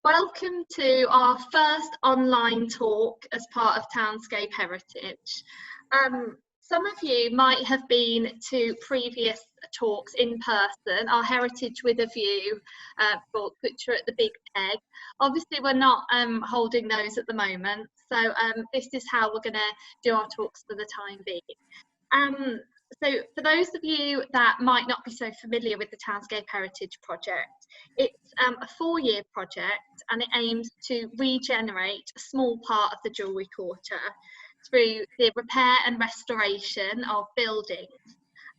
Welcome to our first online talk as part of Townscape Heritage. Some of you might have been to previous talks in person, our Heritage with a View talk, which are at the Big Peg. Obviously, we're not holding those at the moment, so this is how we're going to do our talks for the time being. So for those of you that might not be so familiar with the Townscape Heritage Project, it's a 4-year project and it aims to regenerate a small part of the Jewellery Quarter through the repair and restoration of buildings,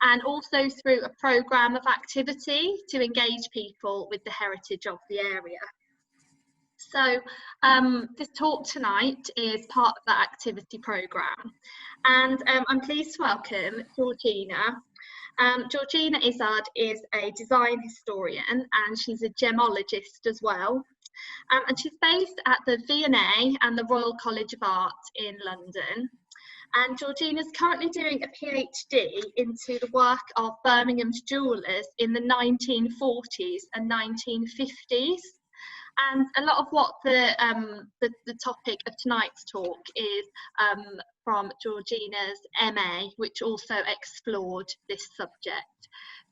and also through a programme of activity to engage people with the heritage of the area. So this talk tonight is part of that activity programme, and I'm pleased to welcome Georgina. Georgina Izzard is a design historian and she's a gemologist as well. And she's based at the V&A and the Royal College of Art in London. And Georgina's currently doing a PhD into the work of Birmingham's jewellers in the 1940s and 1950s. And a lot of what the topic of tonight's talk is from Georgina's MA, which also explored this subject.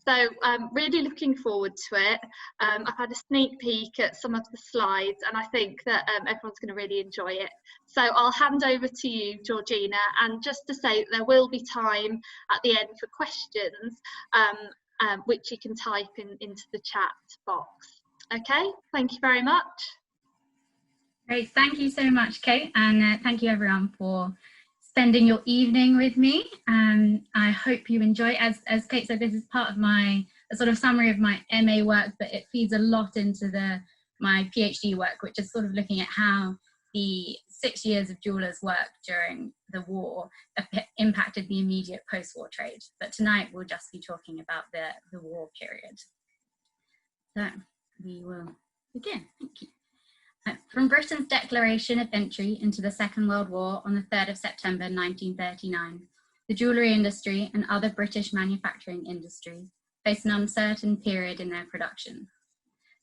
So I'm really looking forward to it. I've had a sneak peek at some of the slides and I think that everyone's going to really enjoy it. So I'll hand over to you, Georgina, and just to say that there will be time at the end for questions, which you can type into the chat box. Okay, thank you very much. Great, thank you so much, Kate, and thank you everyone for spending your evening with me. I hope you enjoy. As Kate said, this is part of a sort of summary of my MA work, but it feeds a lot into my PhD work, which is sort of looking at how the 6 years of jewellers' work during the war impacted the immediate post-war trade. But tonight we'll just be talking about the war period. So we will begin. Thank you. From Britain's declaration of entry into the Second World War on the 3rd of September 1939, the jewellery industry and other British manufacturing industries faced an uncertain period in their production.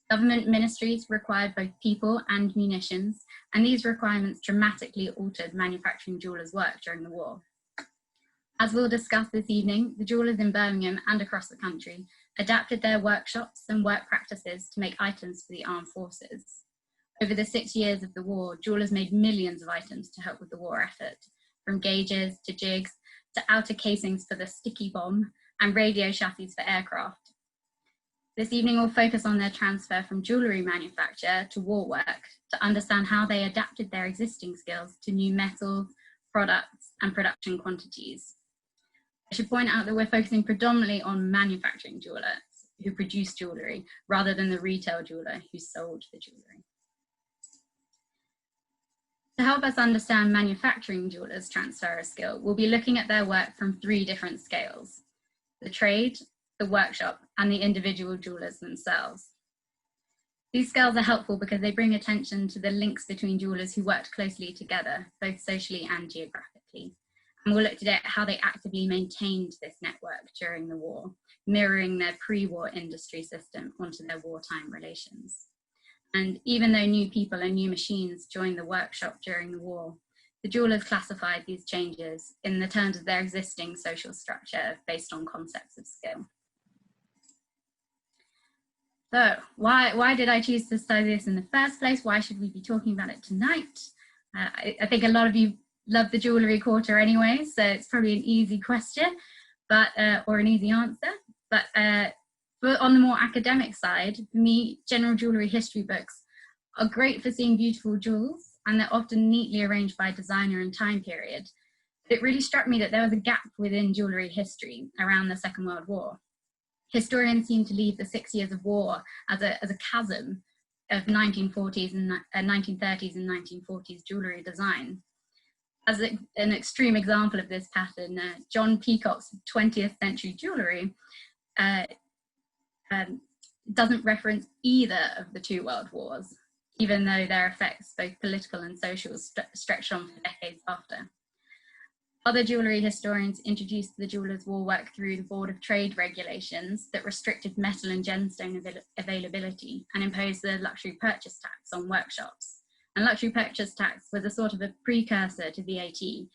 Government ministries required both people and munitions, and these requirements dramatically altered manufacturing jewellers' work during the war. As we'll discuss this evening, the jewellers in Birmingham and across the country adapted their workshops and work practices to make items for the armed forces. Over the 6 years of the war, jewellers made millions of items to help with the war effort, from gauges to jigs to outer casings for the sticky bomb and radio chassis for aircraft. This evening we'll focus on their transfer from jewellery manufacture to war work to understand how they adapted their existing skills to new metals, products and production quantities. I should point out that we're focusing predominantly on manufacturing jewellers who produce jewellery rather than the retail jeweller who sold the jewellery. To help us understand manufacturing jewellers' transfer of skill, we'll be looking at their work from 3 different scales: the trade, the workshop, and the individual jewellers themselves. These scales are helpful because they bring attention to the links between jewellers who worked closely together, both socially and geographically. And we'll look today at how they actively maintained this network during the war, mirroring their pre-war industry system onto their wartime relations. And even though new people and new machines joined the workshop during the war, the jewellers classified these changes in the terms of their existing social structure based on concepts of skill. So why did I choose to study this in the first place? Why should we be talking about it tonight? I think a lot of you love the Jewellery Quarter anyway, so it's probably an easy question, but or an easy answer. But on the more academic side, for me, general jewellery history books are great for seeing beautiful jewels, and they're often neatly arranged by designer and time period. But it really struck me that there was a gap within jewellery history around the Second World War. Historians seem to leave the 6 years of war as a chasm of 1940s and 1930s and 1940s jewellery design. As an extreme example of this pattern, John Peacock's 20th century jewellery doesn't reference either of the 2 world wars, even though their effects, both political and social, stretched on for decades after. Other jewellery historians introduced the jewellers' war work through the Board of Trade regulations that restricted metal and gemstone availability and imposed the luxury purchase tax on workshops. And luxury purchase tax was a sort of a precursor to VAT,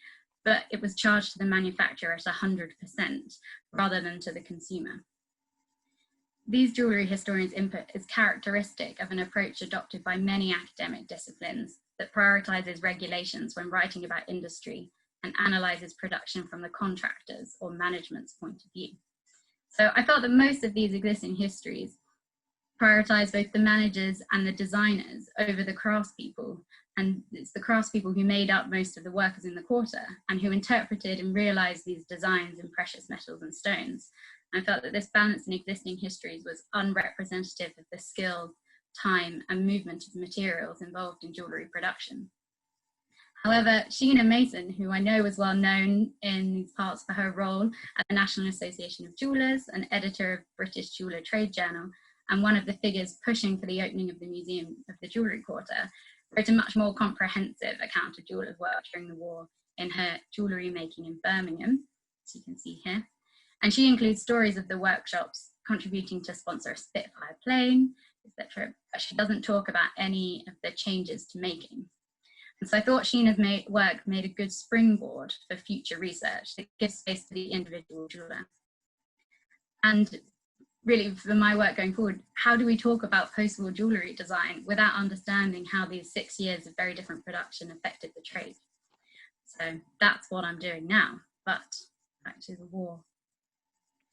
but it was charged to the manufacturer at 100% rather than to the consumer. These jewellery historians' input is characteristic of an approach adopted by many academic disciplines that prioritises regulations when writing about industry and analyses production from the contractor's or management's point of view. So I felt that most of these existing histories prioritise both the managers and the designers over the craftspeople, and it's the craftspeople who made up most of the workers in the quarter and who interpreted and realised these designs in precious metals and stones. I felt that this balance in existing histories was unrepresentative of the skill, time and movement of materials involved in jewellery production. However, Sheena Mason, who I know was well known in these parts for her role at the National Association of Jewellers, an editor of British Jeweller Trade Journal, and one of the figures pushing for the opening of the Museum of the Jewellery Quarter, wrote a much more comprehensive account of jewellers' work during the war in her Jewellery Making in Birmingham, as you can see here. And she includes stories of the workshops contributing to sponsor a Spitfire plane, etc. But she doesn't talk about any of the changes to making. And so I thought Sheena's work made a good springboard for future research that gives space to the individual jeweller. And really, for my work going forward, how do we talk about post-war jewellery design without understanding how these 6 years of very different production affected the trade? So that's what I'm doing now, but back to the war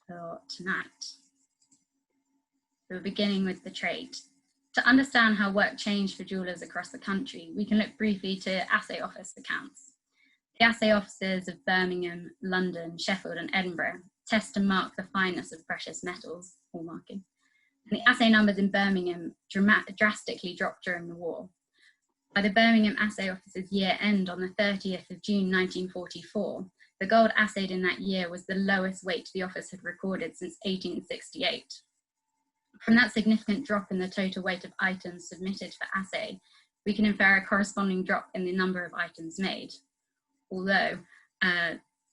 for tonight. So we're beginning with the trade. To understand how work changed for jewellers across the country, we can look briefly to assay office accounts. The assay offices of Birmingham, London, Sheffield and Edinburgh test and mark the fineness of precious metals, hallmarking. And the assay numbers in Birmingham drastically dropped during the war. By the Birmingham Assay Office's year end on the 30th of June 1944, the gold assayed in that year was the lowest weight the office had recorded since 1868. From that significant drop in the total weight of items submitted for assay, we can infer a corresponding drop in the number of items made, although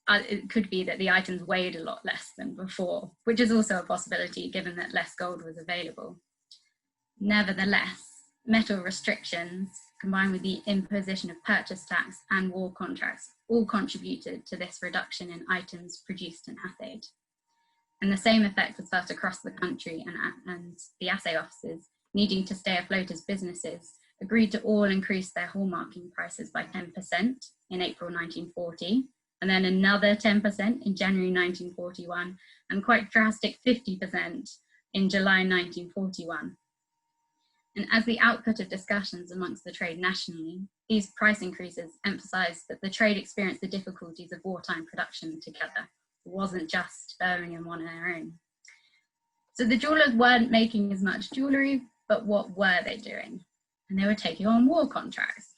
it could be that the items weighed a lot less than before, which is also a possibility given that less gold was available. Nevertheless, metal restrictions, combined with the imposition of purchase tax and war contracts, all contributed to this reduction in items produced and assayed. And the same effect was felt across the country, and the assay offices, needing to stay afloat as businesses, agreed to all increase their hallmarking prices by 10% in April 1940, and then another 10% in January 1941, and quite drastic 50% in July 1941. And as the output of discussions amongst the trade nationally, these price increases emphasised that the trade experienced the difficulties of wartime production together. It wasn't just Birmingham on their own. So the jewellers weren't making as much jewellery, but what were they doing? And they were taking on war contracts.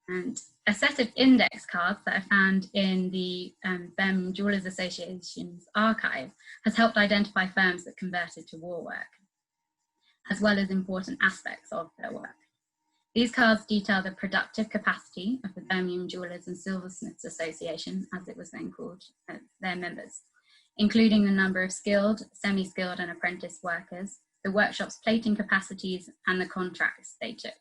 And a set of index cards that I found in the Birmingham Jewellers Association's archive has helped identify firms that converted to war work, as well as important aspects of their work. These cards detail the productive capacity of the Birmingham Jewellers and Silversmiths Association, as it was then called, their members, including the number of skilled, semi-skilled and apprentice workers, the workshop's plating capacities and the contracts they took.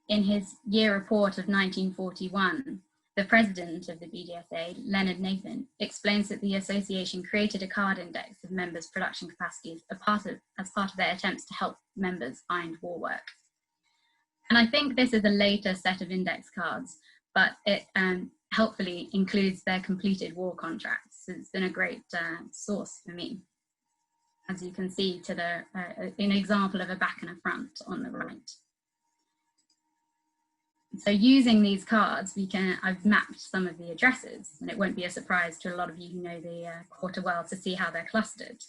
In his year report of 1941, the president of the BJSA, Leonard Nathan, explains that the association created a card index of members' production capacities as part of their attempts to help members find war work. And I think this is a later set of index cards, but it helpfully includes their completed war contracts. So it's been a great source for me. As you can see to an example of a back and a front on the right. So using these cards, I've mapped some of the addresses, and it won't be a surprise to a lot of you who know the quarter well to see how they're clustered.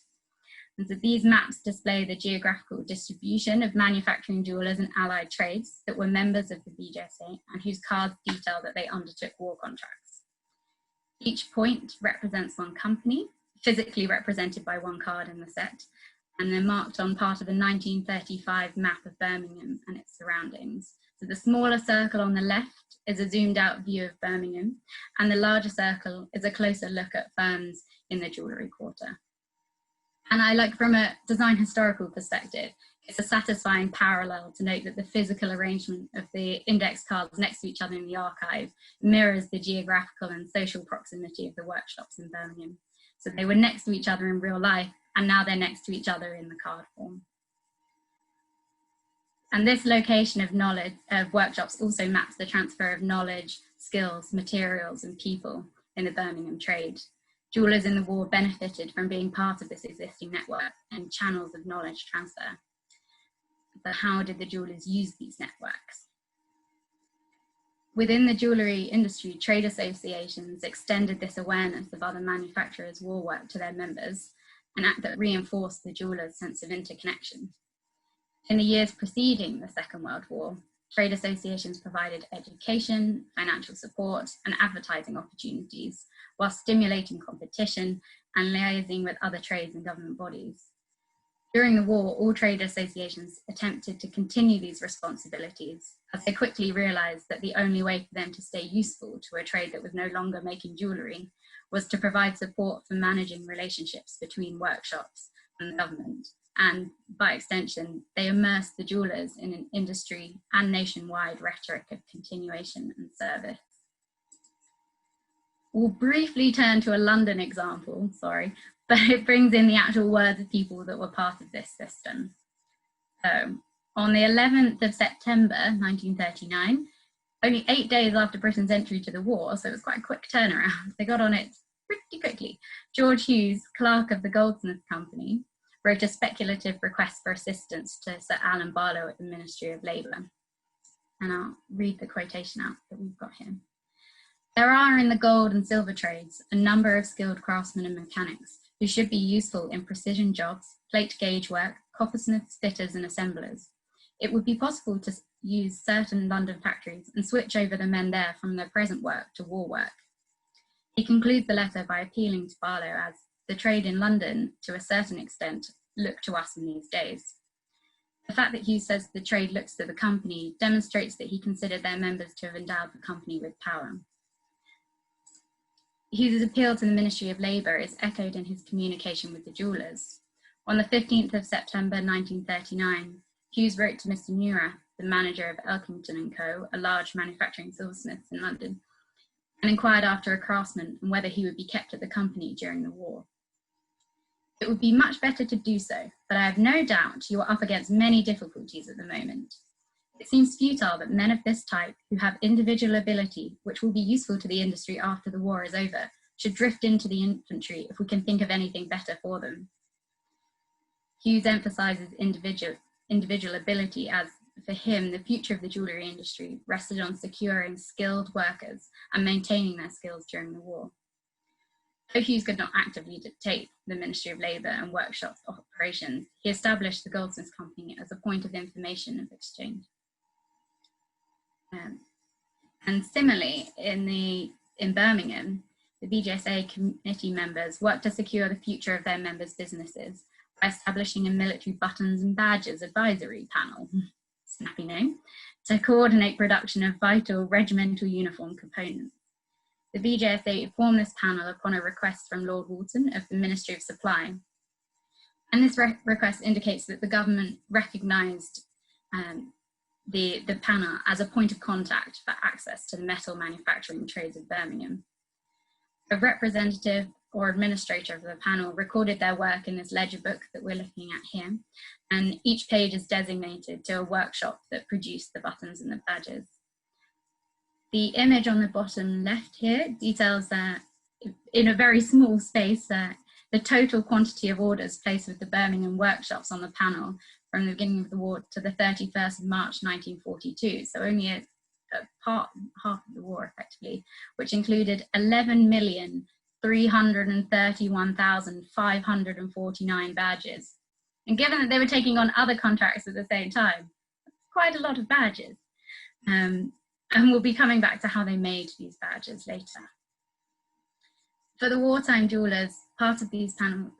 And so these maps display the geographical distribution of manufacturing jewellers and allied trades that were members of the BJSA and whose cards detail that they undertook war contracts. Each point represents one company, physically represented by one card in the set, and they're marked on part of a 1935 map of Birmingham and its surroundings. So the smaller circle on the left is a zoomed out view of Birmingham, and the larger circle is a closer look at firms in the Jewellery Quarter. And I like, from a design historical perspective, it's a satisfying parallel to note that the physical arrangement of the index cards next to each other in the archive mirrors the geographical and social proximity of the workshops in Birmingham. So they were next to each other in real life, and now they're next to each other in the card form. And this location of knowledge of workshops also maps the transfer of knowledge, skills, materials, and people in the Birmingham trade. Jewellers in the war benefited from being part of this existing network and channels of knowledge transfer. But how did the jewellers use these networks? Within the jewellery industry, trade associations extended this awareness of other manufacturers' war work to their members, an act that reinforced the jewellers' sense of interconnection. In the years preceding the Second World War, trade associations provided education, financial support, and advertising opportunities, while stimulating competition and liaising with other trades and government bodies. During the war, all trade associations attempted to continue these responsibilities, as they quickly realised that the only way for them to stay useful to a trade that was no longer making jewellery was to provide support for managing relationships between workshops and the government. And by extension, they immersed the jewellers in an industry and nationwide rhetoric of continuation and service. We'll briefly turn to a London example, but it brings in the actual words of people that were part of this system. So, on the 11th of September 1939, only 8 days after Britain's entry to the war, so it was quite a quick turnaround, they got on it pretty quickly. George Hughes, clerk of the Goldsmith Company, wrote a speculative request for assistance to Sir Alan Barlow at the Ministry of Labour. And I'll read the quotation out that we've got here. There are in the gold and silver trades a number of skilled craftsmen and mechanics who should be useful in precision jobs, plate gauge work, coppersmiths, fitters and assemblers. It would be possible to use certain London factories and switch over the men there from their present work to war work. He concludes the letter by appealing to Barlow as the trade in London, to a certain extent, look to us in these days. The fact that Hughes says the trade looks to the company demonstrates that he considered their members to have endowed the company with power. Hughes' appeal to the Ministry of Labour is echoed in his communication with the jewellers. On the 15th of September 1939, Hughes wrote to Mr. Neurath, the manager of Elkington & Co., a large manufacturing silversmiths in London, and inquired after a craftsman and whether he would be kept at the company during the war. It would be much better to do so, but I have no doubt you are up against many difficulties at the moment. It seems futile that men of this type, who have individual ability, which will be useful to the industry after the war is over, should drift into the infantry if we can think of anything better for them. Hughes emphasises individual ability as, for him, the future of the jewellery industry rested on securing skilled workers and maintaining their skills during the war. Though Hughes could not actively dictate the Ministry of Labour and workshops operations, he established the Goldsmiths Company as a point of information and exchange. And similarly, in Birmingham, the BJSA committee members worked to secure the future of their members' businesses by establishing a military buttons and badges advisory panel, snappy name, to coordinate production of vital regimental uniform components. The BJSA formed this panel upon a request from Lord Walton of the Ministry of Supply. And this request indicates that the government recognised the panel as a point of contact for access to the metal manufacturing trades of Birmingham. A representative or administrator of the panel recorded their work in this ledger book that we're looking at here, and each page is designated to a workshop that produced the buttons and the badges. The image on the bottom left here details that in a very small space the total quantity of orders placed with the Birmingham workshops on the panel from the beginning of the war to the 31st of March 1942, so only a half of the war effectively, which included 11,331,549 badges. And given that they were taking on other contracts at the same time, that's quite a lot of badges. And we'll be coming back to how they made these badges later. For the wartime jewellers,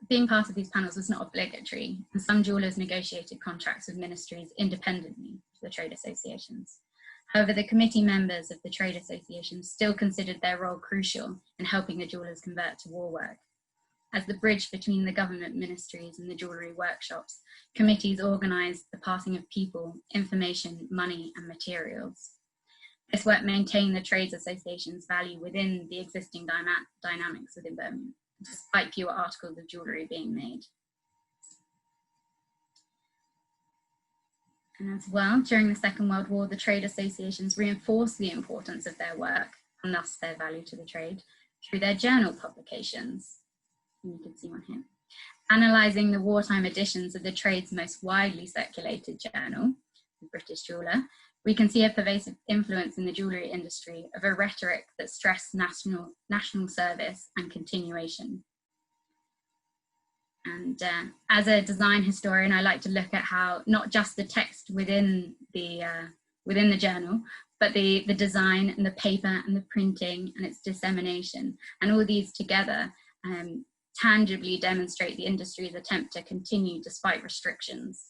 being part of these panels was not obligatory, and some jewellers negotiated contracts with ministries independently of the trade associations. However, the committee members of the trade association still considered their role crucial in helping the jewellers convert to war work. As the bridge between the government ministries and the jewellery workshops, committees organised the passing of people, information, money and materials. This work maintained the trades association's value within the existing dynamics within Birmingham, despite fewer articles of jewellery being made. And as well, during the Second World War, the trade associations reinforced the importance of their work, and thus their value to the trade, through their journal publications. And you can see one here. Analysing the wartime editions of the trade's most widely circulated journal, the British Jeweller, we can see a pervasive influence in the jewellery industry of a rhetoric that stressed national service and continuation. And as a design historian, I like to look at how not just the text within the journal, but the design and the paper and the printing and its dissemination, and all these together tangibly demonstrate the industry's attempt to continue despite restrictions.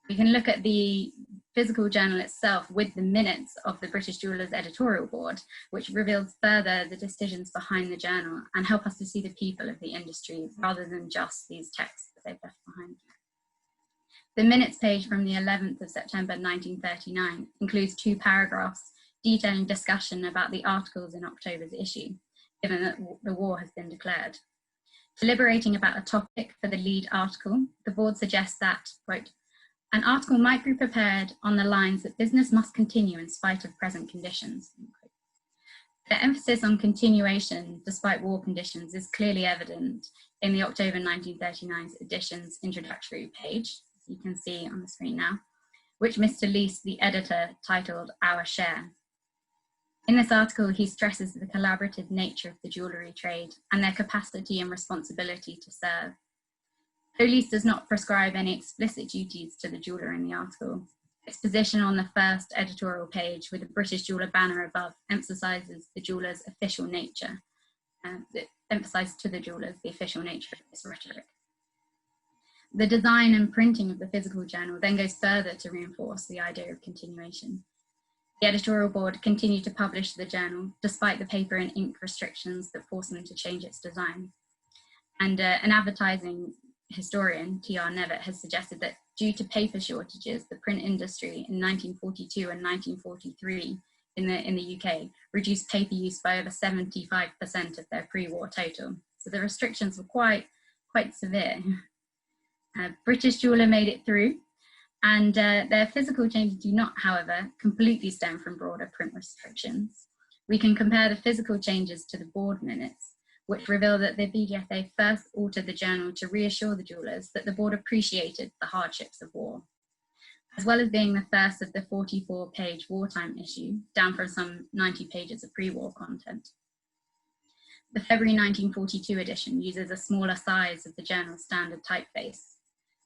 We can look at the physical journal itself with the minutes of the British Jewellers Editorial Board, which reveals further the decisions behind the journal and help us to see the people of the industry rather than just these texts that they've left behind. The minutes page from the 11th of September 1939 includes 2 paragraphs detailing discussion about the articles in October's issue, given that the war has been declared. Deliberating about a topic for the lead article, the board suggests that, quote, an article might be prepared on the lines that business must continue in spite of present conditions. The emphasis on continuation despite war conditions is clearly evident in the October 1939 edition's introductory page, as you can see on the screen now, which Mr. Leese, the editor, titled Our Share. In this article, he stresses the collaborative nature of the jewellery trade and their capacity and responsibility to serve. Though Leese does not prescribe any explicit duties to the jeweller in the article, its position on the first editorial page with the British jeweller banner above emphasises the jeweller's official nature, emphasised to the jewellers the official nature of this rhetoric. The design and printing of the physical journal then goes further to reinforce the idea of continuation. The editorial board continued to publish the journal despite the paper and ink restrictions that forced them to change its design. And an advertising historian, T.R. Nevitt, has suggested that due to paper shortages, the print industry in 1942 and 1943 in the UK reduced paper use by over 75% of their pre-war total. So the restrictions were quite severe. British Jeweller made it through, and their physical changes do not, however, completely stem from broader print restrictions. We can compare the physical changes to the board minutes, which reveal that the BJFA first altered the journal to reassure the jewellers that the board appreciated the hardships of war, as well as being the first of the 44-page wartime issue, down from some 90 pages of pre-war content. The February 1942 edition uses a smaller size of the journal's standard typeface.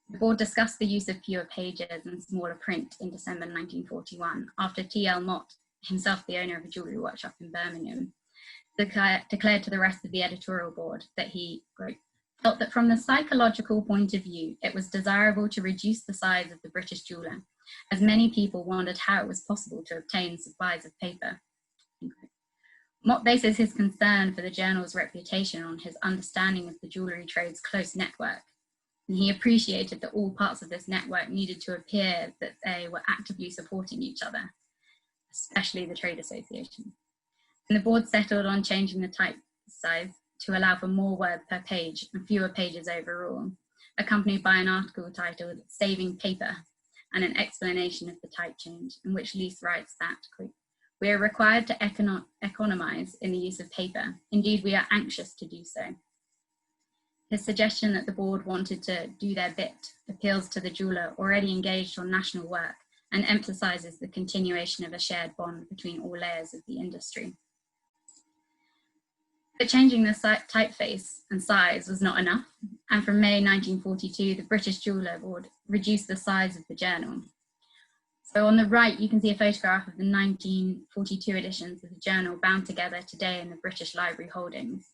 The board discussed the use of fewer pages and smaller print in December 1941, after T.L. Mott, himself the owner of a jewellery workshop in Birmingham, declared to the rest of the editorial board that he, quote, felt that from the psychological point of view, it was desirable to reduce the size of the British jeweller, as many people wondered how it was possible to obtain supplies of paper. Mott bases his concern for the journal's reputation on his understanding of the jewellery trade's close network, and he appreciated that all parts of this network needed to appear that they were actively supporting each other, especially the trade association. And the board settled on changing the type size to allow for more words per page and fewer pages overall, accompanied by an article titled Saving Paper and an explanation of the type change, in which Leese writes that, quote, we are required to economise in the use of paper. Indeed, we are anxious to do so. His suggestion that the board wanted to do their bit appeals to the jeweller already engaged on national work and emphasises the continuation of a shared bond between all layers of the industry. But changing the typeface and size was not enough, and from May 1942, the British Jeweller Board reduced the size of the journal. So on the right, you can see a photograph of the 1942 editions of the journal bound together today in the British Library holdings.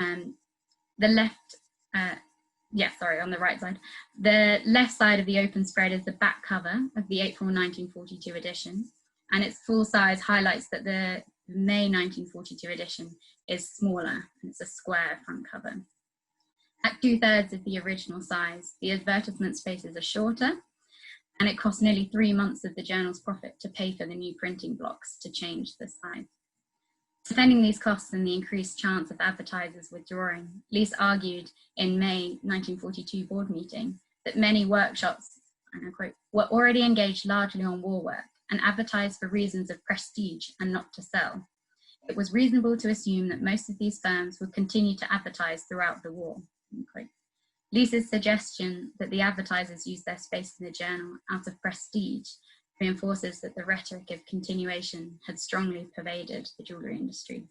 The left, on the right side. The left side of the open spread is the back cover of the April 1942 edition, and its full size highlights that the May 1942 edition is smaller, and it's a square front cover. At 2/3 of the original size, the advertisement spaces are shorter, and it cost nearly 3 months of the journal's profit to pay for the new printing blocks to change the size. Defending these costs and the increased chance of advertisers withdrawing, Leese argued in May 1942 board meeting that many workshops, and I quote, were already engaged largely on war work and advertised for reasons of prestige and not to sell. It was reasonable to assume that most of these firms would continue to advertise throughout the war. Leese's suggestion that the advertisers used their space in the journal out of prestige reinforces that the rhetoric of continuation had strongly pervaded the jewellery industry.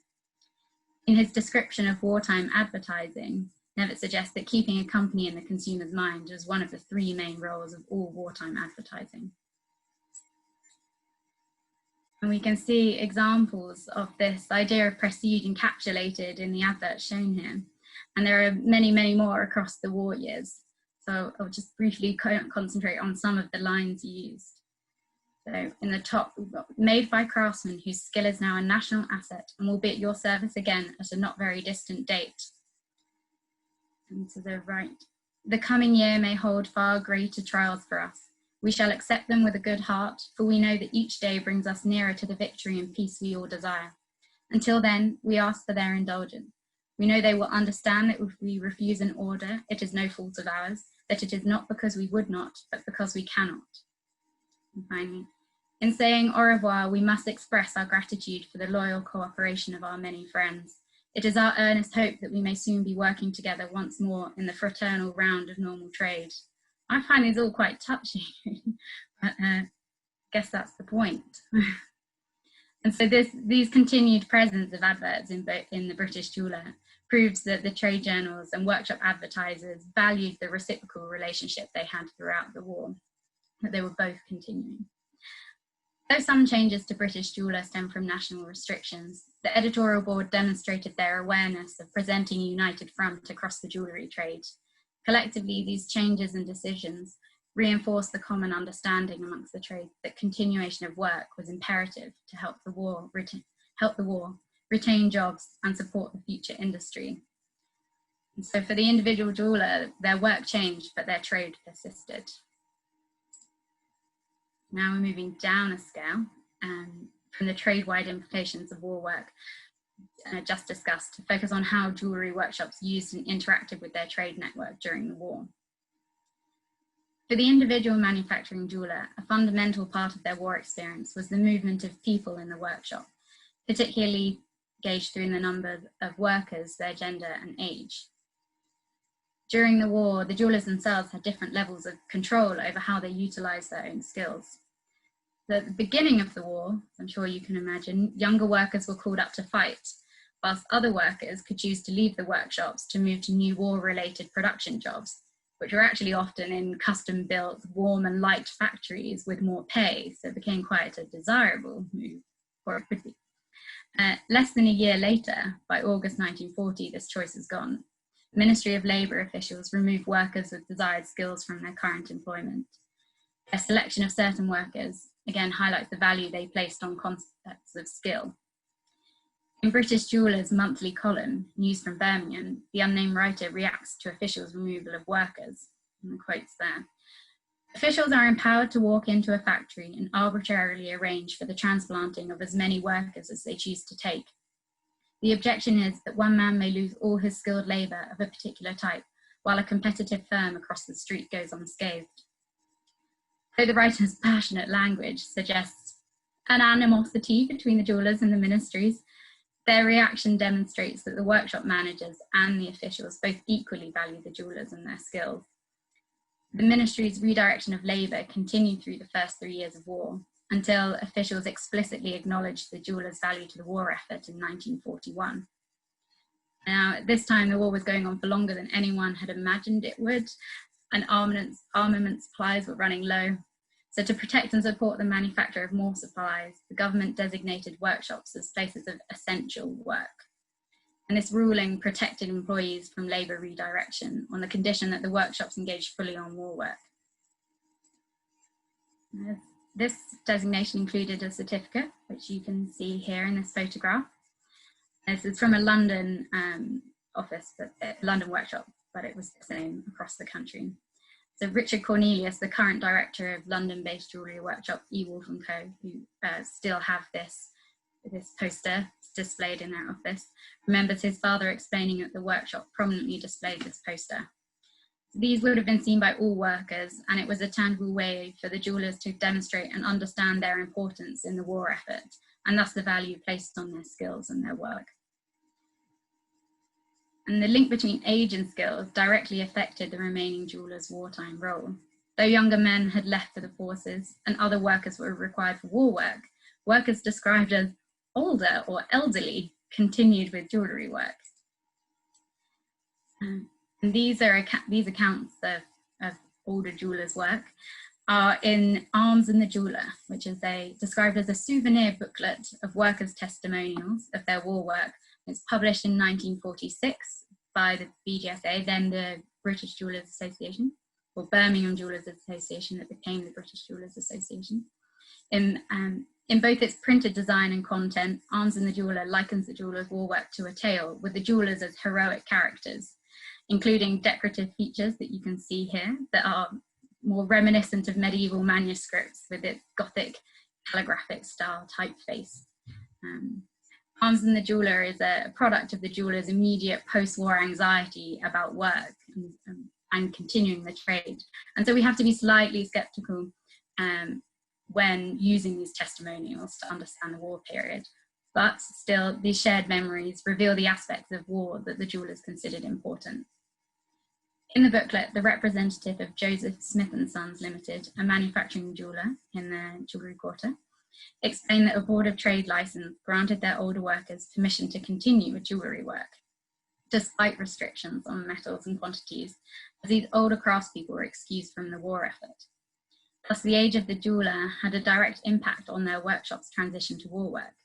In his description of wartime advertising, Nevitt suggests that keeping a company in the consumer's mind is one of the 3 main roles of all wartime advertising. And we can see examples of this idea of prestige encapsulated in the adverts shown here. And there are many, many more across the war years. So I'll just briefly concentrate on some of the lines used. So in the top, we've got made by craftsmen whose skill is now a national asset and will be at your service again at a not very distant date. And to the right, the coming year may hold far greater trials for us. We shall accept them with a good heart, for we know that each day brings us nearer to the victory and peace we all desire. Until then, we ask for their indulgence. We know they will understand that if we refuse an order, it is no fault of ours, that it is not because we would not, but because we cannot. And finally, in saying au revoir, we must express our gratitude for the loyal cooperation of our many friends. It is our earnest hope that we may soon be working together once more in the fraternal round of normal trade. I find these all quite touching, but I guess that's the point. And so these continued presence of adverts in the British jeweller proves that the trade journals and workshop advertisers valued the reciprocal relationship they had throughout the war, that they were both continuing. Though some changes to British jeweller stem from national restrictions, the editorial board demonstrated their awareness of presenting a united front across the jewellery trade. Collectively, these changes and decisions reinforced the common understanding amongst the trade that continuation of work was imperative to help the war retain jobs and support the future industry. And so for the individual jeweller, their work changed, but their trade persisted. Now we're moving down a scale from the trade-wide implications of war work just discussed to focus on how jewellery workshops used and interacted with their trade network during the war. For the individual manufacturing jeweller, a fundamental part of their war experience was the movement of people in the workshop, particularly gauged through the number of workers, their gender and age. During the war, the jewellers themselves had different levels of control over how they utilised their own skills. At the beginning of the war, I'm sure you can imagine, younger workers were called up to fight, whilst other workers could choose to leave the workshops to move to new war-related production jobs, which were actually often in custom-built, warm and light factories with more pay, so it became quite a desirable move, or it could be. Less than a year later, by August 1940, this choice is gone. Ministry of Labour officials removed workers with desired skills from their current employment. Their selection of certain workers, again, highlights the value they placed on concepts of skill. In British Jewellers' monthly column, News from Birmingham, the unnamed writer reacts to officials' removal of workers, and the quotes there. Officials are empowered to walk into a factory and arbitrarily arrange for the transplanting of as many workers as they choose to take. The objection is that one man may lose all his skilled labour of a particular type, while a competitive firm across the street goes unscathed. Though the writer's passionate language suggests an animosity between the jewellers and the ministries, their reaction demonstrates that the workshop managers and the officials both equally value the jewellers and their skills. The ministry's redirection of labour continued through the first 3 years of war, until officials explicitly acknowledged the jewellers' value to the war effort in 1941. Now, at this time, the war was going on for longer than anyone had imagined it would, and armament supplies were running low. So to protect and support the manufacture of more supplies, the government designated workshops as places of essential work. And this ruling protected employees from labour redirection on the condition that the workshops engaged fully on war work. This designation included a certificate, which you can see here in this photograph. This is from a London office, but London workshop, but it was the same across the country. So Richard Cornelius, the current director of London-based jewellery workshop Ewolf & Co, who still have this poster displayed in their office, remembers his father explaining that the workshop prominently displayed this poster. These would have been seen by all workers, and it was a tangible way for the jewellers to demonstrate and understand their importance in the war effort, and thus the value placed on their skills and their work. And the link between age and skills directly affected the remaining jewellers' wartime role. Though younger men had left for the forces and other workers were required for war work, workers described as older or elderly continued with jewellery work. And these accounts of older jewellers' work are in Arms and the Jeweller, which is described as a souvenir booklet of workers' testimonials of their war work. It's published in 1946 by the BGSA, then the British Jewellers Association, or Birmingham Jewellers Association that became the British Jewellers Association. In both its printed design and content, Arms and the Jeweller likens the jewellers' war work to a tale, with the jewellers as heroic characters, including decorative features that you can see here that are more reminiscent of medieval manuscripts with its Gothic calligraphic style typeface. Arms and the Jeweller is a product of the jeweller's immediate post-war anxiety about work and continuing the trade. And so we have to be slightly skeptical when using these testimonials to understand the war period. But still, these shared memories reveal the aspects of war that the jewellers considered important. In the booklet, the representative of Joseph Smith & Sons Limited, a manufacturing jeweller in the Jewellery Quarter, explained that a Board of Trade licence granted their older workers permission to continue with jewellery work, despite restrictions on metals and quantities, as these older craftspeople were excused from the war effort. Thus, the age of the jeweller had a direct impact on their workshop's transition to war work.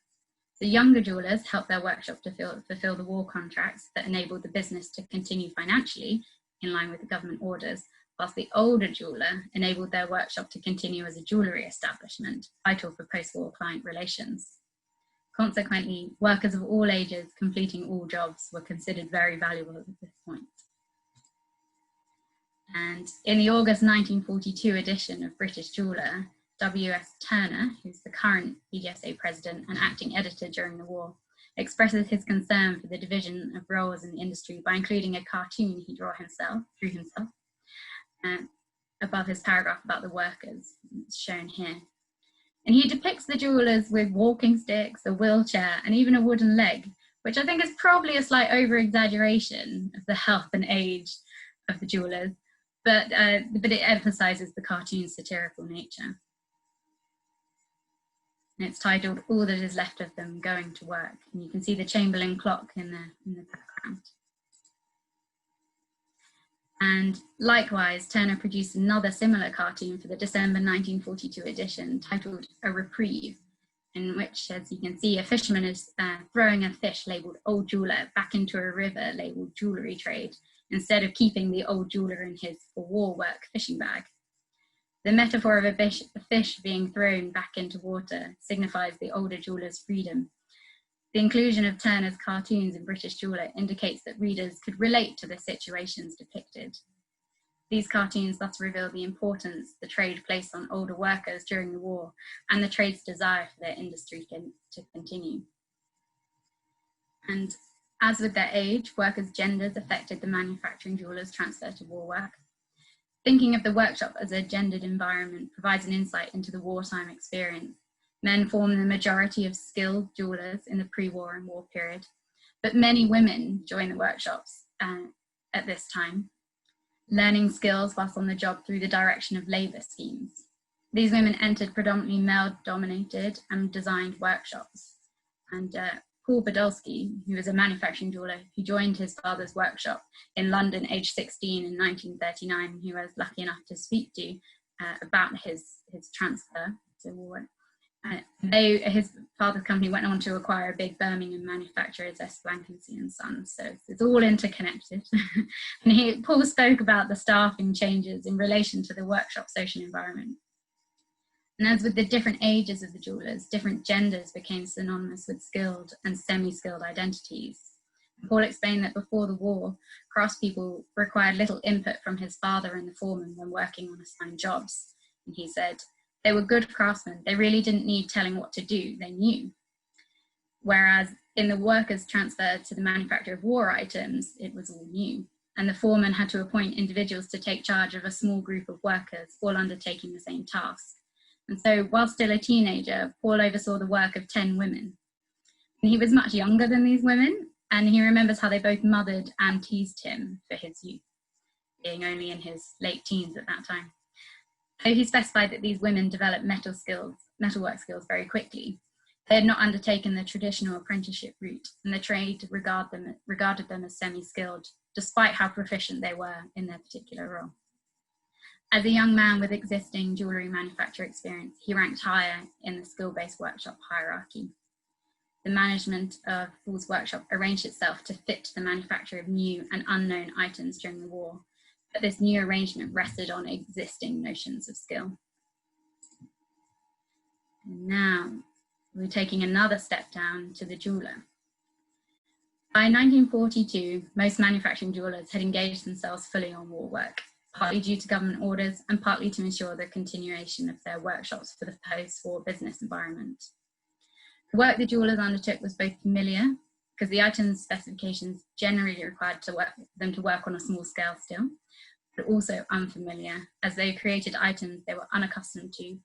The younger jewellers helped their workshop to fulfil the war contracts that enabled the business to continue financially in line with the government orders, whilst the older jeweller enabled their workshop to continue as a jewellery establishment, vital for post-war client relations. Consequently, workers of all ages completing all jobs were considered very valuable at this point. And in the August 1942 edition of British Jeweller, W.S. Turner, who's the current BGSA president and acting editor during the war, expresses his concern for the division of roles in the industry by including a cartoon he drew himself above his paragraph about the workers. It's shown here. And he depicts the jewellers with walking sticks, a wheelchair, and even a wooden leg, which I think is probably a slight over-exaggeration of the health and age of the jewellers, but it emphasises the cartoon's satirical nature. And it's titled, "All That Is Left of Them Going to Work." And you can see the Chamberlain clock in the background. And likewise, Turner produced another similar cartoon for the December 1942 edition titled "A Reprieve," in which, as you can see, a fisherman is throwing a fish labelled "Old Jeweller" back into a river labelled "Jewellery Trade," instead of keeping the old jeweller in his for war work fishing bag. The metaphor of a fish being thrown back into water signifies the older jeweller's freedom. The inclusion of Turner's cartoons in British Jeweller indicates that readers could relate to the situations depicted. These cartoons thus reveal the importance the trade placed on older workers during the war and the trade's desire for their industry to continue. And as with their age, workers' genders affected the manufacturing jeweller's transfer to war work. Thinking of the workshop as a gendered environment provides an insight into the wartime experience. Men form the majority of skilled jewellers in the pre-war and war period, but many women join the workshops at this time, learning skills whilst on the job through the direction of labour schemes. These women entered predominantly male-dominated and designed workshops. And Paul Podolsky, who was a manufacturing jeweller who joined his father's workshop in London aged 16 in 1939, who I was lucky enough to speak to about his transfer to war. His father's company went on to acquire a big Birmingham manufacturer as Blanckensee Son, so it's all interconnected. And Paul spoke about the staffing changes in relation to the workshop social environment. And as with the different ages of the jewellers, different genders became synonymous with skilled and semi-skilled identities. Paul explained that before the war, craftspeople required little input from his father and the foreman when working on assigned jobs. And he said, they were good craftsmen. They really didn't need telling what to do. They knew. Whereas in the workers transferred to the manufacture of war items, it was all new. And the foreman had to appoint individuals to take charge of a small group of workers, all undertaking the same task. And so while still a teenager, Paul oversaw the work of 10 women. And he was much younger than these women, and he remembers how they both mothered and teased him for his youth, being only in his late teens at that time. So he specified that these women developed metalwork skills very quickly. They had not undertaken the traditional apprenticeship route, and the trade regarded them as semi-skilled, despite how proficient they were in their particular role. As a young man with existing jewellery manufacture experience, he ranked higher in the skill-based workshop hierarchy. The management of Paul's workshop arranged itself to fit the manufacture of new and unknown items during the war, but this new arrangement rested on existing notions of skill. Now, we're taking another step down to the jeweller. By 1942, most manufacturing jewellers had engaged themselves fully on war work, partly due to government orders and partly to ensure the continuation of their workshops for the post-war business environment. The work the jewellers undertook was both familiar, because the items specifications generally required them to work on a small scale still, but also unfamiliar, as they created items they were unaccustomed to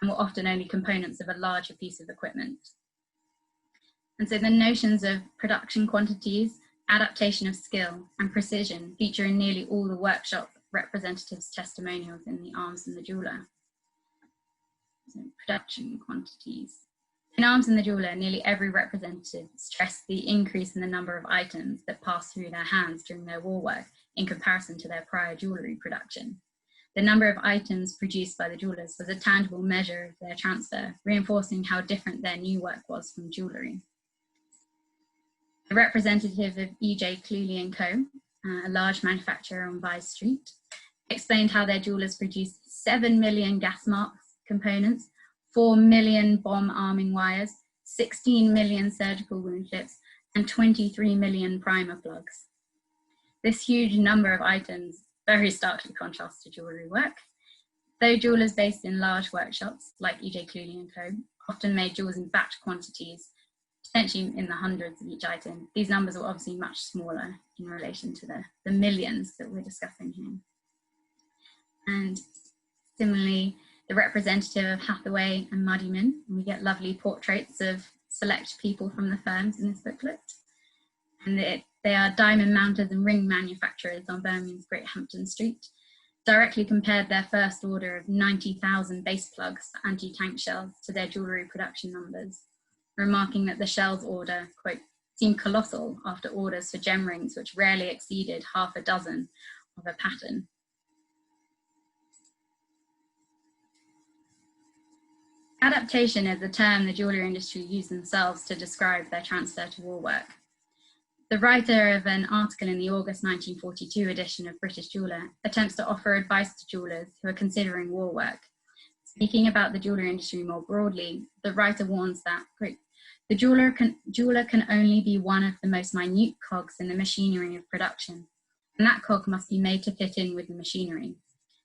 and were often only components of a larger piece of equipment. And so the notions of production quantities, adaptation of skill, and precision feature in nearly all the workshop representatives' testimonials in The Arms and the Jeweller. So production quantities. In Arms and the Jeweller, nearly every representative stressed the increase in the number of items that passed through their hands during their war work in comparison to their prior jewellery production. The number of items produced by the jewellers was a tangible measure of their transfer, reinforcing how different their new work was from jewellery. The representative of E.J. Cluley & Co., a large manufacturer on Vise Street, explained how their jewellers produced 7 million gas marks components, 4 million bomb arming wires, 16 million surgical wound clips, and 23 million primer plugs. This huge number of items very starkly contrasts to jewellery work. Though jewellers based in large workshops, like E.J. Cluley & Co., often made jewels in batch quantities, potentially in the hundreds of each item, these numbers were obviously much smaller in relation to the millions that we're discussing here. And similarly, the representative of Hathaway and Muddyman, we get lovely portraits of select people from the firms in this booklet. And they are diamond mounters and ring manufacturers on Birmingham's Great Hampton Street, directly compared their first order of 90,000 base plugs for anti-tank shells to their jewellery production numbers, remarking that the shells order, quote, seemed colossal after orders for gem rings which rarely exceeded half a dozen of a pattern. Adaptation is a term the jewellery industry used themselves to describe their transfer to war work. The writer of an article in the August 1942 edition of British Jeweller attempts to offer advice to jewellers who are considering war work. Speaking about the jewellery industry more broadly, the writer warns that, quote, the jeweller can only be one of the most minute cogs in the machinery of production, and that cog must be made to fit in with the machinery.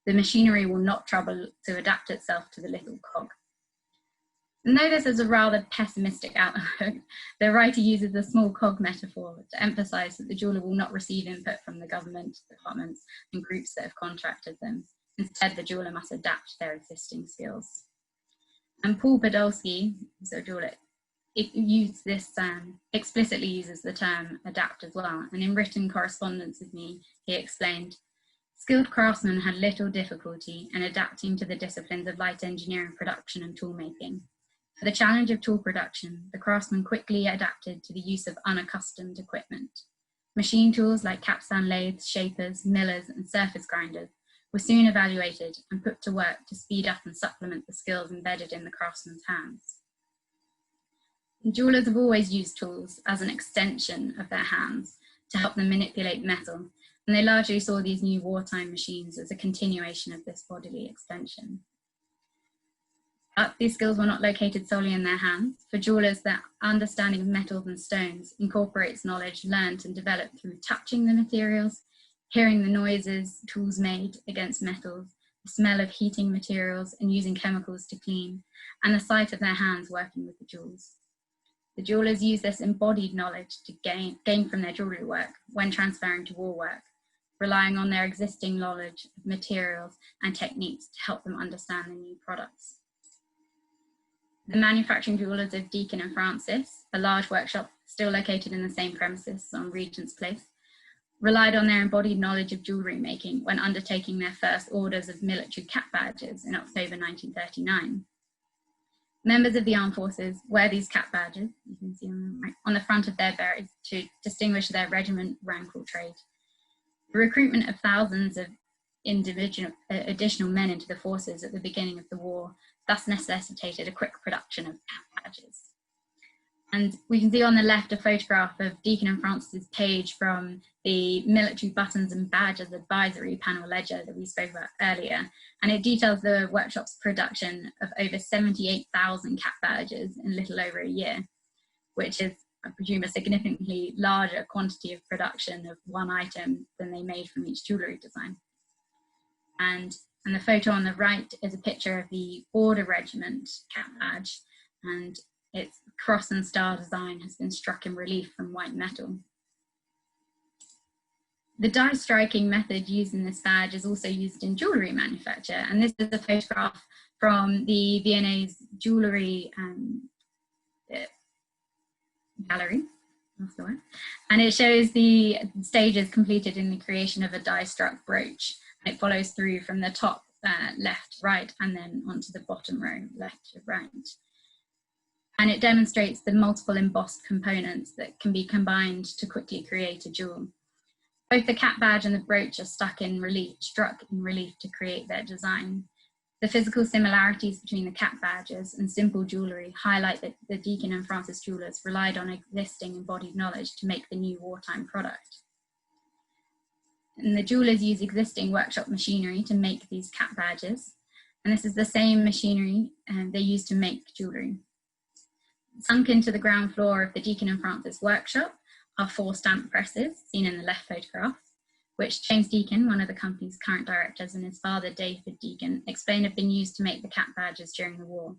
The machinery will not trouble to adapt itself to the little cog. And though this is a rather pessimistic outlook, the writer uses the small cog metaphor to emphasise that the jeweller will not receive input from the government departments and groups that have contracted them. Instead, the jeweller must adapt their existing skills. And Paul Podolsky, so a jeweller, explicitly uses the term adapt as well. And in written correspondence with me, he explained, skilled craftsmen had little difficulty in adapting to the disciplines of light engineering, production and tool making. For the challenge of tool production, the craftsmen quickly adapted to the use of unaccustomed equipment. Machine tools like capstan lathes, shapers, millers and surface grinders were soon evaluated and put to work to speed up and supplement the skills embedded in the craftsman's hands. Jewellers have always used tools as an extension of their hands to help them manipulate metal, and they largely saw these new wartime machines as a continuation of this bodily extension. But these skills were not located solely in their hands. For jewellers, their understanding of metals and stones incorporates knowledge learned and developed through touching the materials, hearing the noises tools made against metals, the smell of heating materials and using chemicals to clean, and the sight of their hands working with the jewels. The jewellers use this embodied knowledge to gain from their jewellery work when transferring to war work, relying on their existing knowledge of materials and techniques to help them understand the new products. The manufacturing jewellers of Deakin and Francis, a large workshop still located in the same premises on Regent's Place, relied on their embodied knowledge of jewellery making when undertaking their first orders of military cap badges in October 1939. Members of the armed forces wear these cap badges, you can see on the front of their berets to distinguish their regiment, rank or trade. The recruitment of thousands of additional men into the forces at the beginning of the war thus necessitated a quick production of cap badges. And we can see on the left a photograph of Deakin and Francis's page from the military buttons and badges advisory panel ledger that we spoke about earlier. And it details the workshop's production of over 78,000 cap badges in little over a year, which is, I presume, a significantly larger quantity of production of one item than they made from each jewellery design. And the photo on the right is a picture of the Order Regiment cap badge, and its cross and star design has been struck in relief from white metal. The die striking method used in this badge is also used in jewellery manufacture, and this is a photograph from the V&A's jewellery gallery, that's the word. And it shows the stages completed in the creation of a die struck brooch. It follows through from the top left, right, and then onto the bottom row, left to right. And it demonstrates the multiple embossed components that can be combined to quickly create a jewel. Both the cap badge and the brooch are struck in relief to create their design. The physical similarities between the cap badges and simple jewellery highlight that the Deakin and Francis jewellers relied on existing embodied knowledge to make the new wartime product. And the jewellers use existing workshop machinery to make these cap badges. And this is the same machinery they use to make jewellery. Sunk into the ground floor of the Deakin and Francis workshop are 4 stamp presses, seen in the left photograph, which James Deakin, one of the company's current directors, and his father, David Deakin, explained have been used to make the cap badges during the war.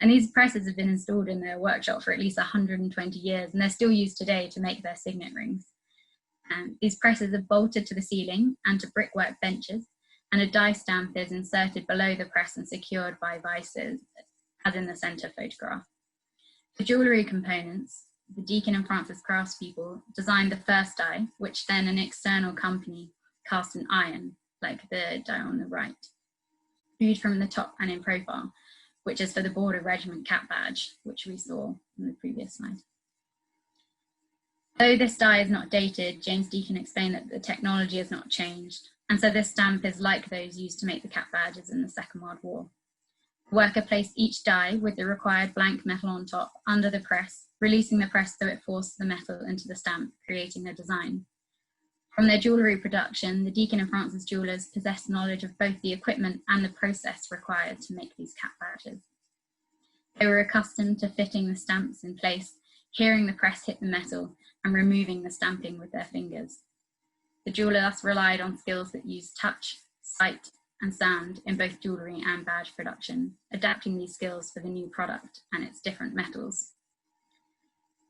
And these presses have been installed in their workshop for at least 120 years, and they're still used today to make their signet rings. These presses are bolted to the ceiling and to brickwork benches, and a die stamp is inserted below the press and secured by vices, as in the centre photograph. For jewellery components, the Deakin and Francis craftspeople designed the first die, which then an external company cast in iron, like the die on the right, viewed from the top and in profile, which is for the Border Regiment cap badge, which we saw in the previous slide. Though this die is not dated, James Deakin explained that the technology has not changed, and so this stamp is like those used to make the cap badges in the Second World War. The worker placed each die with the required blank metal on top under the press, releasing the press so it forced the metal into the stamp, creating the design. From their jewellery production, the Deakin and Francis jewellers possessed knowledge of both the equipment and the process required to make these cap badges. They were accustomed to fitting the stamps in place, hearing the press hit the metal, and removing the stamping with their fingers. The jeweller thus relied on skills that used touch, sight, and sound in both jewellery and badge production, adapting these skills for the new product and its different metals.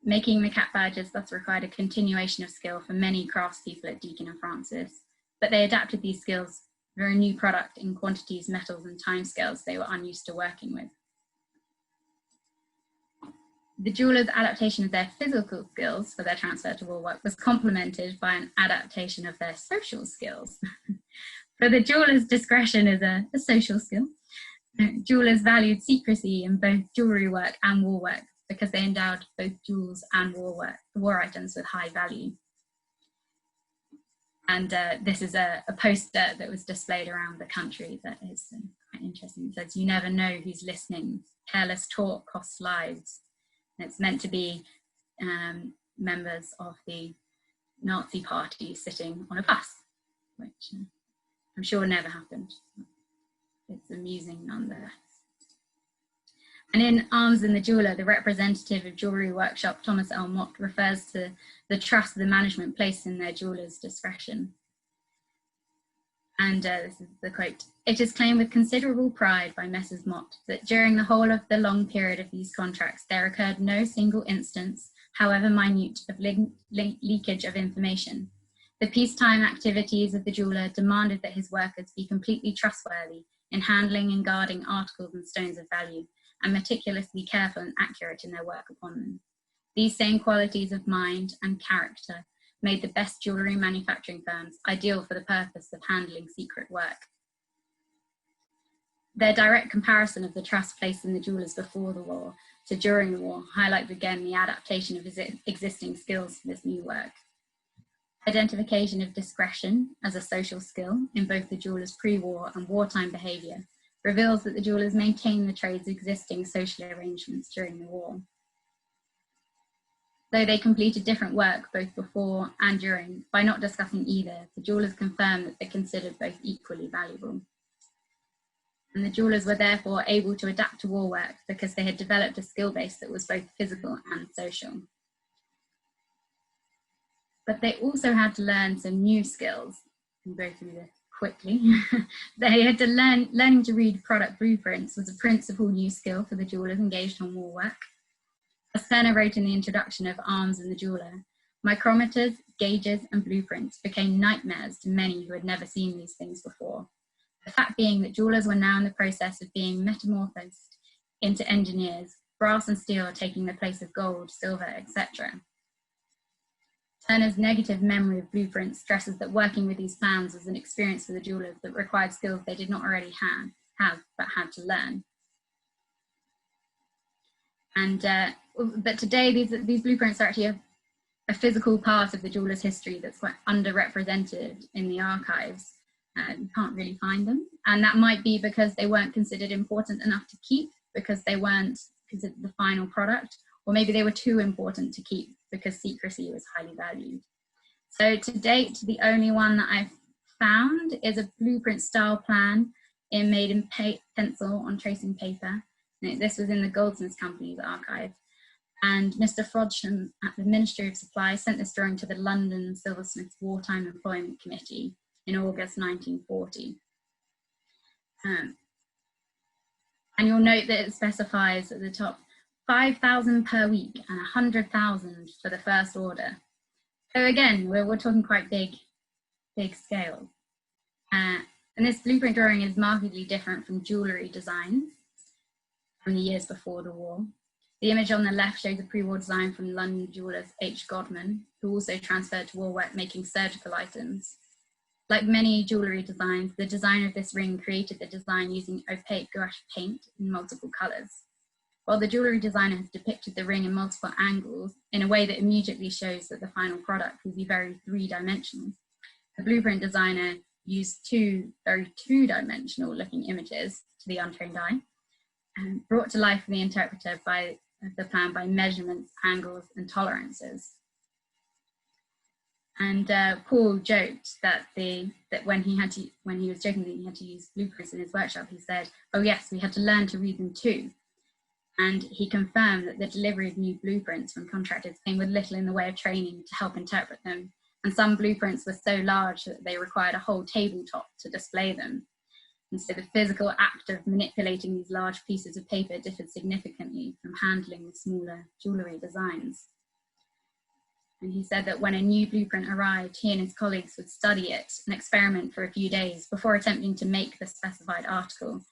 Making the cap badges thus required a continuation of skill for many craftspeople at Deakin and Francis, but they adapted these skills for a new product in quantities, metals, and timescales they were unused to working with. The jewellers' adaptation of their physical skills for their transfer to war work was complemented by an adaptation of their social skills. For the jeweller's discretion is a social skill. Jewellers valued secrecy in both jewellery work and war work because they endowed both jewels and war items with high value. And this is a poster that was displayed around the country that is quite interesting. It says, "You never know who's listening. Careless talk costs lives." And it's meant to be members of the Nazi party sitting on a bus, which I'm sure never happened. It's amusing nonetheless. And in Arms and the Jeweller, the representative of Jewellery Workshop, Thomas L. Mott, refers to the trust the management placed in their jewellers' discretion. And this is the quote: "It is claimed with considerable pride by Messrs. Mott that during the whole of the long period of these contracts, there occurred no single instance, however minute, of leakage of information. The peacetime activities of the jeweller demanded that his workers be completely trustworthy in handling and guarding articles and stones of value, and meticulously careful and accurate in their work upon them. These same qualities of mind and character made the best jewellery manufacturing firms ideal for the purpose of handling secret work." Their direct comparison of the trust placed in the jewellers before the war to during the war highlights again the adaptation of existing skills for this new work. Identification of discretion as a social skill in both the jewellers' pre-war and wartime behaviour reveals that the jewellers maintained the trade's existing social arrangements during the war. Though they completed different work both before and during, by not discussing either, the jewellers confirmed that they considered both equally valuable. And the jewellers were therefore able to adapt to war work because they had developed a skill base that was both physical and social. But they also had to learn some new skills. I'll go through this quickly. They had to learning to read product blueprints was a principal new skill for the jewellers engaged on war work. As Turner wrote in the introduction of Arms and the Jeweller, micrometers, gauges, and blueprints became nightmares to many who had never seen these things before. The fact being that jewellers were now in the process of being metamorphosed into engineers, brass and steel taking the place of gold, silver, etc. Turner's negative memory of blueprints stresses that working with these plans was an experience for the jewellers that required skills they did not already have but had to learn. And but today these blueprints are actually a physical part of the jeweller's history that's quite underrepresented in the archives. You can't really find them, and that might be because they weren't considered important enough to keep because they weren't considered the final product, or maybe they were too important to keep because secrecy was highly valued. So to date, the only one that I've found is a blueprint style plan made in pencil on tracing paper. This was in the Goldsmiths Company's archive. And Mr. Frodsham at the Ministry of Supply sent this drawing to the London Silversmiths Wartime Employment Committee in August 1940. And you'll note that it specifies at the top 5,000 per week and 100,000 for the first order. So again, we're talking quite big scale. And this blueprint drawing is markedly different from jewellery designs from the years before the war. The image on the left shows a pre-war design from London jeweller H. Godman, who also transferred to war work making surgical items. Like many jewellery designs, the designer of this ring created the design using opaque gouache paint in multiple colours. While the jewellery designer has depicted the ring in multiple angles in a way that immediately shows that the final product will be very three-dimensional, the blueprint designer used two very two-dimensional looking images to the untrained eye, and brought to life for the interpreter by the plan by measurements, angles, and tolerances. And Paul joked that when he was joking that he had to use blueprints in his workshop, he said, "Oh yes, we had to learn to read them too." And he confirmed that the delivery of new blueprints from contractors came with little in the way of training to help interpret them. And some blueprints were so large that they required a whole tabletop to display them. And so the physical act of manipulating these large pieces of paper differed significantly from handling the smaller jewellery designs. And he said that when a new blueprint arrived, he and his colleagues would study it and experiment for a few days before attempting to make the specified article.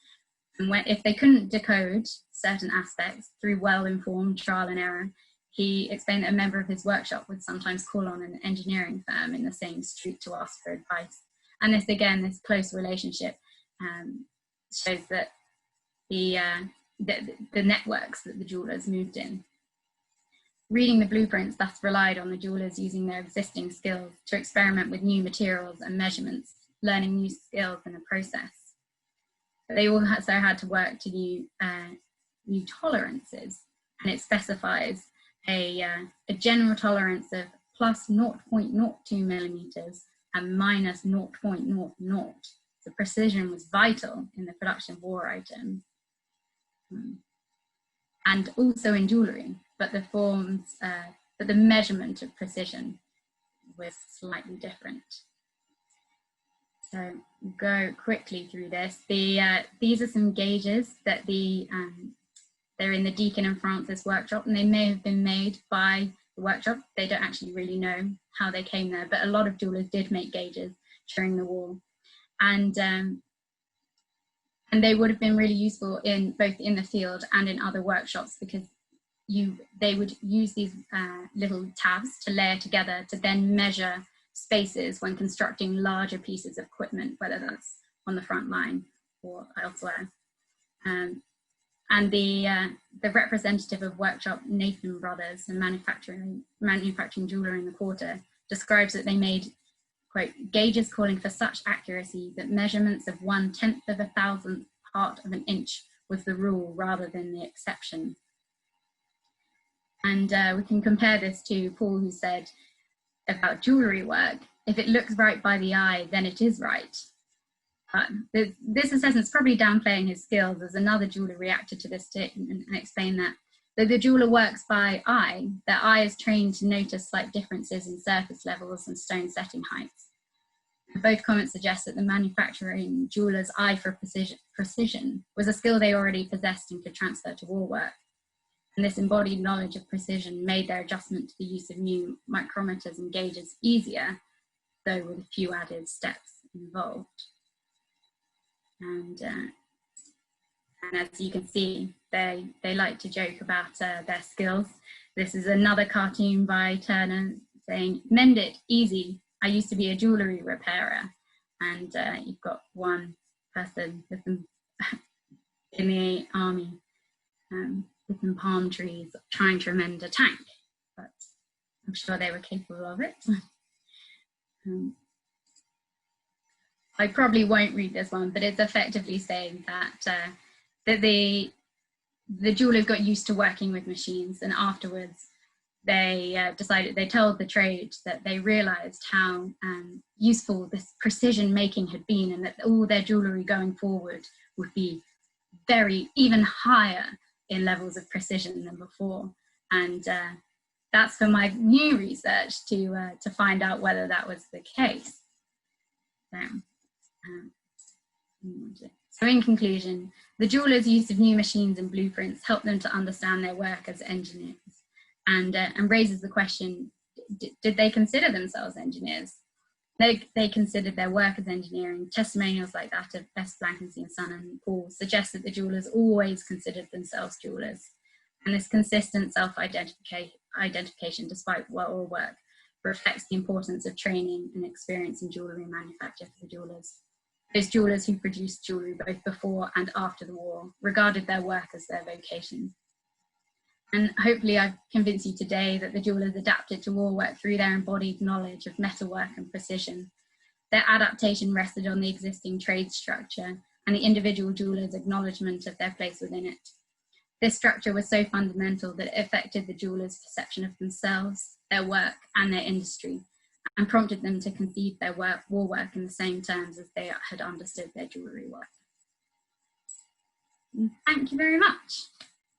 And if they couldn't decode certain aspects through well-informed trial and error, he explained that a member of his workshop would sometimes call on an engineering firm in the same street to ask for advice. And this, again, this close relationship shows that the networks that the jewellers moved in. Reading the blueprints thus relied on the jewellers using their existing skills to experiment with new materials and measurements, learning new skills in the process. But they also had to work to new tolerances, and it specifies a general tolerance of plus 0.02 millimeters and minus 0.00. So precision was vital in the production of war items. and also in jewellery, but the forms, but the measurement of precision was slightly different. So we'll go quickly through this. These are some gauges that they're in the Deakin Francis workshop, and they may have been made by the workshop. They don't actually really know how they came there, but a lot of jewellers did make gauges during the war. And they would have been really useful in both in the field and in other workshops, because they would use these little tabs to layer together to then measure spaces when constructing larger pieces of equipment, whether that's on the front line or elsewhere. And the representative of workshop, Nathan Brothers, and manufacturing jeweller in the quarter, describes that they made, quote, gauges calling for such accuracy that measurements of 1/10 of a thousandth part of an inch was the rule rather than the exception. And we can compare this to Paul, who said about jewellery work, if it looks right by the eye, then it is right. But this assessment's probably downplaying his skills, as another jeweller reacted to this statement and explained that though the jeweller works by eye, their eye is trained to notice slight differences in surface levels and stone setting heights. Both comments suggest that the manufacturing jeweller's eye for precision was a skill they already possessed and could transfer to war work. And this embodied knowledge of precision made their adjustment to the use of new micrometers and gauges easier, though with a few added steps involved. And as you can see, they like to joke about their skills. This is another cartoon by Turner saying, "Mend it, easy. I used to be a jewellery repairer." And you've got one person with them in the army with some palm trees trying to mend a tank, but I'm sure they were capable of it. I probably won't read this one, but it's effectively saying that that the jewellers got used to working with machines, and afterwards they they told the trade that they realised how useful this precision making had been, and that all their jewellery going forward would be even higher in levels of precision than before. And that's for my new research to find out whether that was the case. So in conclusion, the jewellers' use of new machines and blueprints helped them to understand their work as engineers, and raises the question, did they consider themselves engineers? They considered their work as engineering. Testimonials like that of Blanckensee Son and Paul suggest that the jewellers always considered themselves jewellers, and this consistent self-identification despite war work reflects the importance of training and experience in jewellery manufacture for the jewellers. Those jewellers who produced jewellery both before and after the war regarded their work as their vocation. And hopefully I've convinced you today that the jewellers adapted to war work through their embodied knowledge of metalwork and precision. Their adaptation rested on the existing trade structure and the individual jewellers' acknowledgement of their place within it. This structure was so fundamental that it affected the jewellers' perception of themselves, their work, and their industry, and prompted them to conceive their war work in the same terms as they had understood their jewellery work. Thank you very much.